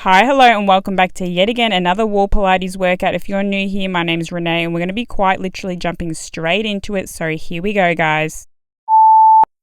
Hi, hello, and welcome back to yet again another Wall Pilates workout. If you're new here, my name is Renee, and we're going to be quite literally jumping straight into it. So here we go, guys.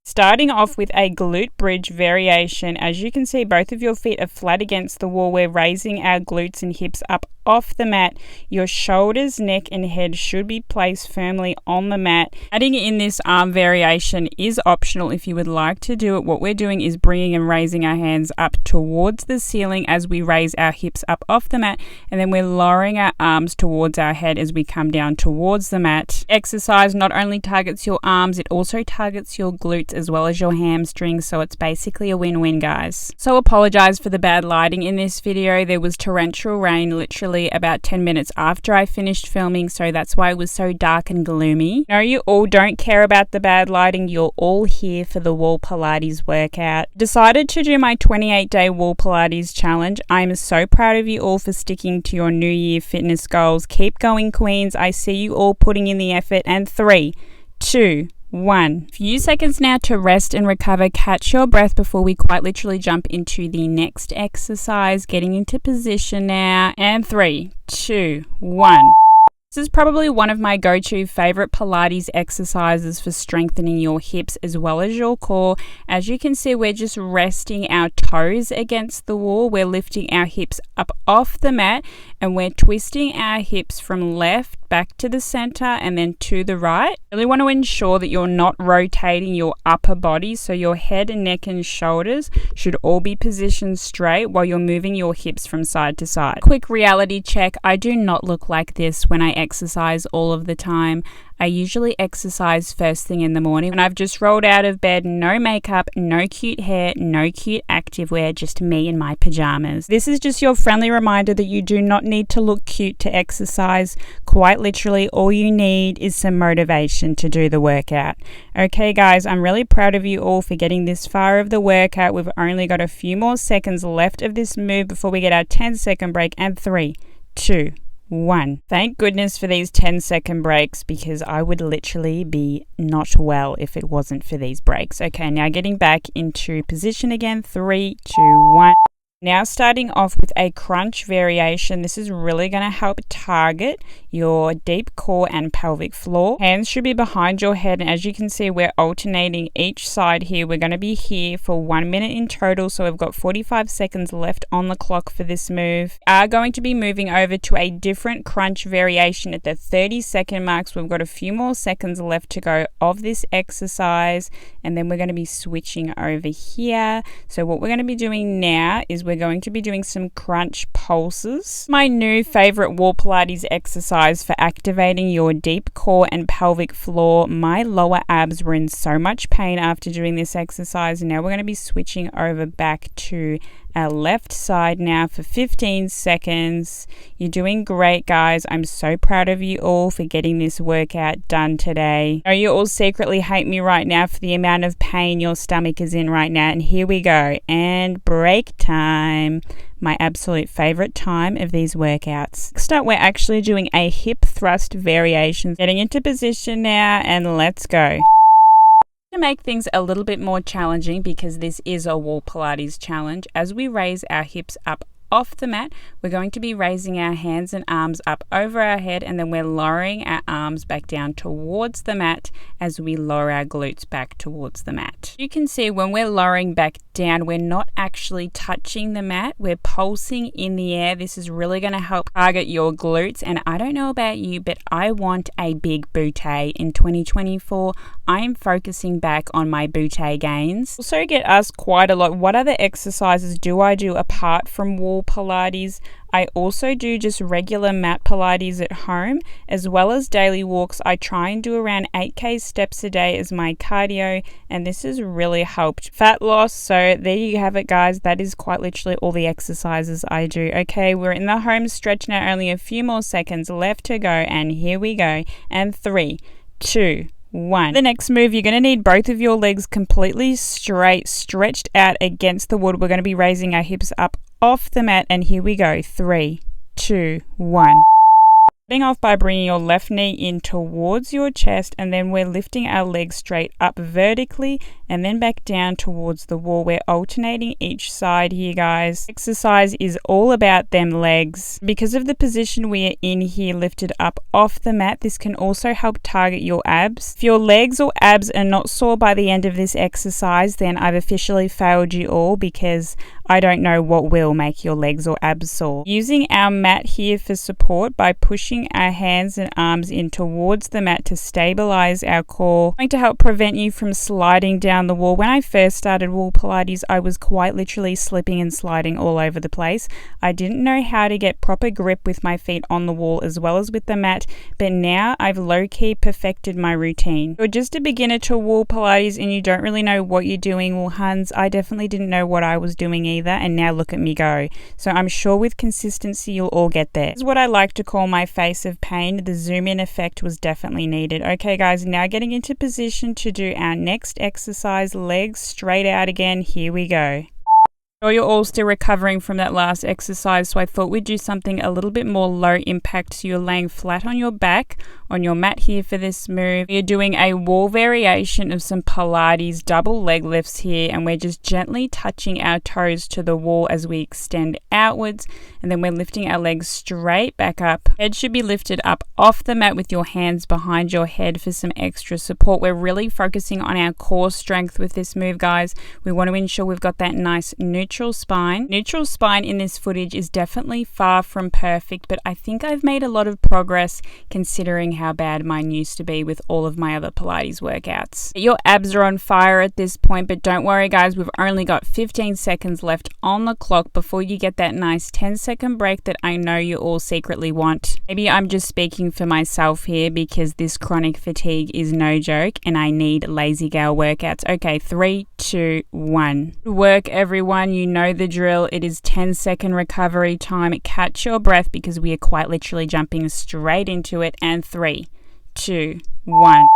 Starting off with a glute bridge variation. As you can see, both of your feet are flat against the wall. We're raising our glutes and hips up off the mat. Your shoulders, neck, and head should be placed firmly on the mat. Adding in this arm variation is optional if you would like to do it. What we're doing is bringing and raising our hands up towards the ceiling as we raise our hips up off the mat, and then we're lowering our arms towards our head as we come down towards the mat. Exercise not only targets your arms, it also targets your glutes as well as your hamstrings, so it's basically a win-win, guys. So apologize for the bad lighting in this video. There was torrential rain literally about 10 minutes after I finished filming, so that's why it was so dark and gloomy. No, you all don't care about the bad lighting. You're all here for the Wall Pilates workout. Decided to do my 28-day Wall Pilates challenge. I'm so proud of you all for sticking to your New Year fitness goals. Keep going, queens. I see you all putting in the effort. And 3, 2, 1. Few seconds now to rest and recover. Catch your breath before we quite literally jump into the next exercise. Getting into position now. And 3, 2, 1. This is probably one of my go-to favorite Pilates exercises for strengthening your hips as well as your core. As you can see, we're just resting our toes against the wall. We're lifting our hips up off the mat and we're twisting our hips from left back to the center and then to the right. Really want to ensure that you're not rotating your upper body, so your head and neck and shoulders should all be positioned straight while you're moving your hips from side to side. Quick reality check. I do not look like this when I exercise all of the time. I usually exercise first thing in the morning when I've just rolled out of bed, no makeup, no cute hair, no cute activewear, just me in my pajamas. This is just your friendly reminder that you do not need to look cute to exercise. Quite literally, all you need is some motivation to do the workout. Okay, guys, I'm really proud of you all for getting this far of the workout. We've only got a few more seconds left of this move before we get our 10-second break. And 3, 2, 1. Thank goodness for these 10-second breaks, because I would literally be not well if it wasn't for these breaks. Okay, now getting back into position again. 3, 2, 1. Now starting off with a crunch variation. This is really going to help target your deep core and pelvic floor. Hands should be behind your head, and as you can see, we're alternating each side here. We're going to be here for 1 minute in total, so we've got 45 seconds left on the clock for this move. We are going to be moving over to a different crunch variation at the 30-second mark, so we've got a few more seconds left to go of this exercise, and then we're going to be switching over here. So what we're going to be doing now is we're going to be doing some crunch pulses. My new favorite Wall Pilates exercise for activating your deep core and pelvic floor. My lower abs were in so much pain after doing this exercise. Now we're going to be switching over back to our left side now for 15 seconds. You're doing great, guys. I'm so proud of you all for getting this workout done today. I know you all secretly hate me right now for the amount of pain your stomach is in right now. And here we go. And break time. My absolute favorite time of these workouts. Next up, we're actually doing a hip thrust variation. Getting into position now, and let's go. To make things a little bit more challenging, because this is a Wall Pilates challenge, as we raise our hips up off the mat, we're going to be raising our hands and arms up over our head, and then we're lowering our arms back down towards the mat as we lower our glutes back towards the mat. You can see when we're lowering back down, we're not actually touching the mat, we're pulsing in the air. This is really going to help target your glutes, and I don't know about you, but I want a big booty in 2024. I'm focusing back on my booty gains. Also get asked quite a lot, what other exercises do I do apart from Wall Pilates? I also do just regular mat Pilates at home, as well as daily walks. I try and do around 8k steps a day as my cardio, and this has really helped fat loss. So there you have it, guys. That is quite literally all the exercises I do. Okay, we're in the home stretch now, only a few more seconds left to go, and here we go. And 3, 2, 1. The next move, you're going to need both of your legs completely straight, stretched out against the wood. We're going to be raising our hips up off the mat, and here we go. 3, 2, 1. Starting off by bringing your left knee in towards your chest, and then we're lifting our legs straight up vertically and then back down towards the wall. We're alternating each side here, guys. Exercise is all about them legs. Because of the position we are in here, lifted up off the mat, this can also help target your abs. If your legs or abs are not sore by the end of this exercise, then I've officially failed you all, because I don't know what will make your legs or abs sore. Using our mat here for support by pushing our hands and arms in towards the mat to stabilize our core, going to help prevent you from sliding down the wall. When I first started Wall Pilates, I was quite literally slipping and sliding all over the place. I didn't know how to get proper grip with my feet on the wall as well as with the mat, but now I've low-key perfected my routine. If you're just a beginner to Wall Pilates and you don't really know what you're doing, well, huns, I definitely didn't know what I was doing either, and now look at me go. So I'm sure with consistency you'll all get there. This is what I like to call my face of pain. The zoom in effect was definitely needed. Okay guys, now getting into position to do our next exercise, legs straight out again. Here we go. Sure, you're all still recovering from that last exercise, so I thought we'd do something a little bit more low impact. So you're laying flat on your back on your mat here for this move. You're doing a wall variation of some Pilates double leg lifts here, and we're just gently touching our toes to the wall as we extend outwards, and then we're lifting our legs straight back up. Head should be lifted up off the mat with your hands behind your head for some extra support. We're really focusing on our core strength with this move, guys. We want to ensure we've got that nice neutral spine. Neutral spine in this footage is definitely far from perfect, but I think I've made a lot of progress considering how bad mine used to be with all of my other Pilates workouts. Your abs are on fire at this point, but don't worry guys, we've only got 15 seconds left on the clock before you get that nice 10-second break that I know you all secretly want. Maybe I'm just speaking for myself here, because this chronic fatigue is no joke and I need lazy gal workouts. Okay, 3, 2, 1. Good work everyone, you know the drill. It is 10-second recovery time. Catch your breath because we are quite literally jumping straight into it. And 3, 2, 1.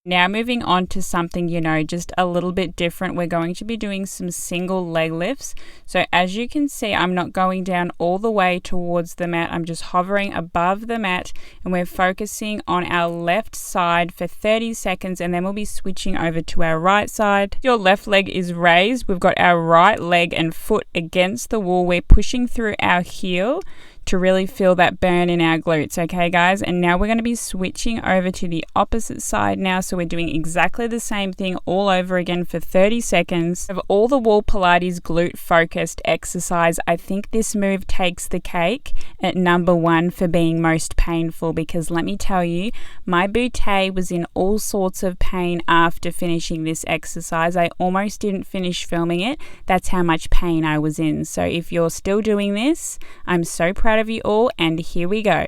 Now moving on to something, just a little bit different. We're going to be doing some single leg lifts. So as you can see, I'm not going down all the way towards the mat. I'm just hovering above the mat, and we're focusing on our left side for 30 seconds, and then we'll be switching over to our right side. Your left leg is raised. We've got our right leg and foot against the wall. We're pushing through our heel to really feel that burn in our glutes, okay guys? And now we're going to be switching over to the opposite side now, so we're doing exactly the same thing all over again for 30 seconds. Of all the Wall Pilates glute focused exercise, I think this move takes the cake at number 1 for being most painful, because let me tell you, my bootay was in all sorts of pain after finishing this exercise. I almost didn't finish filming it. That's how much pain I was in. So if you're still doing this, I'm so proud of you all, and here we go.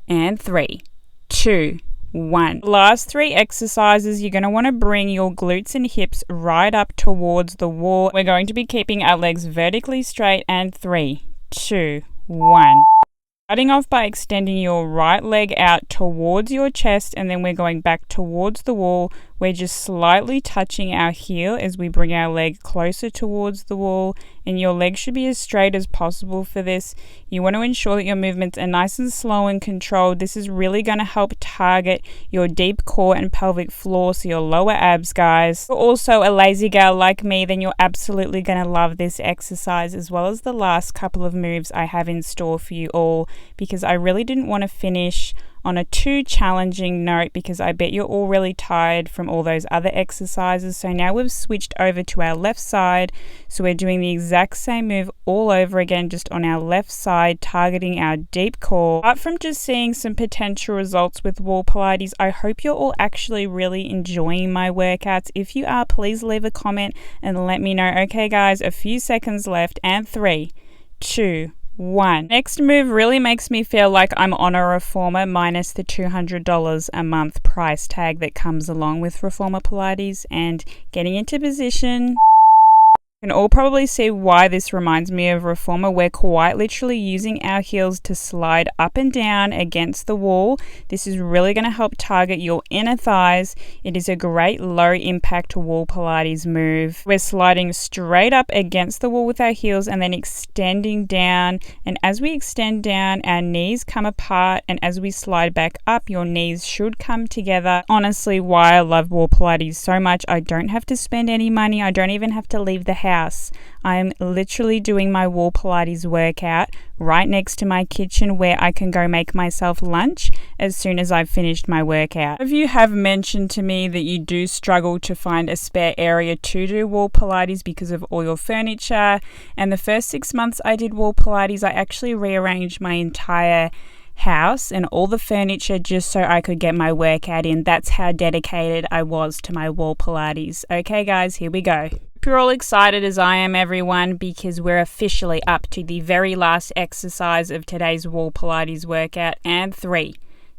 And 3, 2, 1. Last 3 exercises, you're going to want to bring your glutes and hips right up towards the wall. We're going to be keeping our legs vertically straight, and 3, 2, 1. Starting off by extending your right leg out towards your chest, and then we're going back towards the wall. We're just slightly touching our heel as we bring our leg closer towards the wall, and your leg should be as straight as possible for this. You want to ensure that your movements are nice and slow and controlled. This is really going to help target your deep core and pelvic floor, so your lower abs, guys. If you're also a lazy gal like me, then you're absolutely going to love this exercise, as well as the last couple of moves I have in store for you all, because I really didn't want to finish on a too challenging note, because I bet you're all really tired from all those other exercises. So now we've switched over to our left side, so we're doing the exact same move all over again, just on our left side, targeting our deep core. Apart from just seeing some potential results with Wall Pilates, I hope you're all actually really enjoying my workouts. If you are, please leave a comment and let me know. Okay guys, a few seconds left, and 3, 2, 1. Next move really makes me feel like I'm on a reformer, minus the $200 a month price tag that comes along with reformer Pilates. And getting into position. You can all probably see why this reminds me of reformer. We're quite literally using our heels to slide up and down against the wall. This is really going to help target your inner thighs. It is a great low impact wall Pilates move. We're sliding straight up against the wall with our heels and then extending down. And as we extend down, our knees come apart, and as we slide back up, your knees should come together. Honestly, why I love wall Pilates so much, I don't have to spend any money. I don't even have to leave the house. I'm literally doing my wall Pilates workout right next to my kitchen, where I can go make myself lunch as soon as I've finished my workout. Some of you have mentioned to me that you do struggle to find a spare area to do wall Pilates because of all your furniture. And the first 6 months I did wall Pilates, I actually rearranged my entire house and all the furniture just so I could get my workout in. That's how dedicated I was to my wall Pilates. Okay guys, here we go. Hope you're all excited as I am, everyone, because we're officially up to the very last exercise of today's wall Pilates workout. And 3,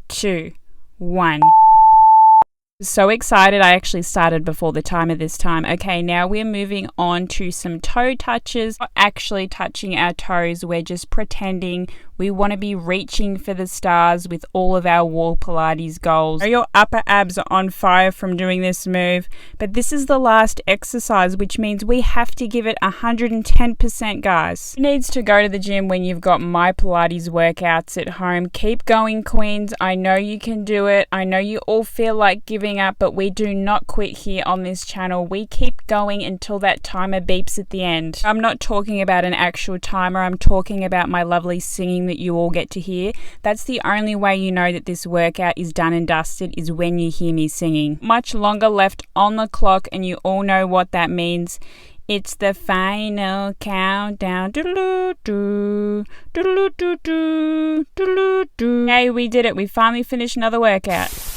2, 1. So excited, I actually started before the timer this time. Okay, now we're moving on to some toe touches. Not actually touching our toes, we're just pretending we want to be reaching for the stars with all of our wall Pilates goals. Your upper abs are on fire from doing this move, but this is the last exercise, which means we have to give it 110%, guys. Who needs to go to the gym when you've got my Pilates workouts at home? Keep going, queens. I know you can do it. I know you all feel like giving up, but we do not quit here on this channel. We keep going until that timer beeps at the end. I'm not talking about an actual timer. I'm talking about my lovely singing that you all get to hear. That's the only way you know that this workout is done and dusted, is when you hear me singing. Much longer left on the clock, and you all know what that means. It's the final countdown. Hey, we did it. We finally finished another workout.